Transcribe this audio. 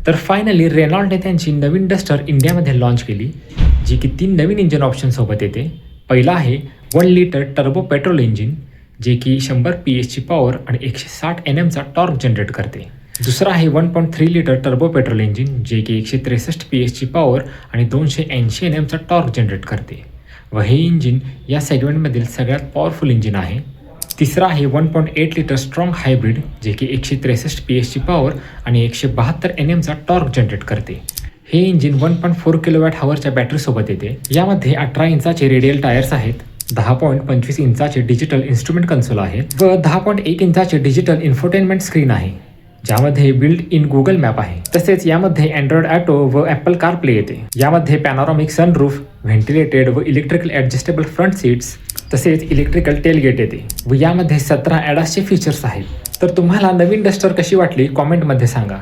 तर फायनली रेनॉल्डने त्यांची नवीन डस्टर इंडियामध्ये लॉन्च केली, जी की 3 नवीन इंजिन ऑप्शनसोबत येते. पहिला आहे 1 लिटर टर्बो पेट्रोल इंजिन, जे की 100 PS ची पॉवर आणि 160 NMचा टॉर्क जनरेट करते. दुसरा आहे 1.3 लिटर टर्बो पेट्रोल इंजिन, जे की 163 PS ची पॉवर आणि 280 NMचा टॉर्क जनरेट करते व हे इंजिन या सेगमेंटमधील सगळ्यात पॉवरफुल इंजिन आहे. तिसरा आहे 1.8 लिटर स्ट्रॉंग हायब्रिड, जे की 163 PS ची पॉवर आणि 172 NMचा टॉर्क जनरेट करते. हे इंजिन 1.4 किलोवॅट हॉवरच्या बॅटरीसोबत येते. यामध्ये 18 इंचाचे रेडियल टायर्स आहेत, 10.25 इंचाचे डिजिटल इन्स्ट्रुमेंट कन्सोल आहे व 10.1 इंचाचे डिजिटल इन्फोटेनमेंट स्क्रीन आहे, ज्यामध्ये बिल्ट इन गुगल मॅप आहे. तसेच यामध्ये अँड्रॉइड ऑटो व ॲपल कारप्ले येते. यामध्ये पॅनोरामिक सनरूफ, व्हेंटिलेटेड व इलेक्ट्रिकल ॲडजस्टेबल फ्रंट सीट्स तसेच इलेक्ट्रिकल टेलगेट येते व यामध्ये 17 ॲडासचे फीचर्स आहेत. तर तुम्हाला नवीन डस्टर कशी वाटली कॉमेंटमध्ये सांगा.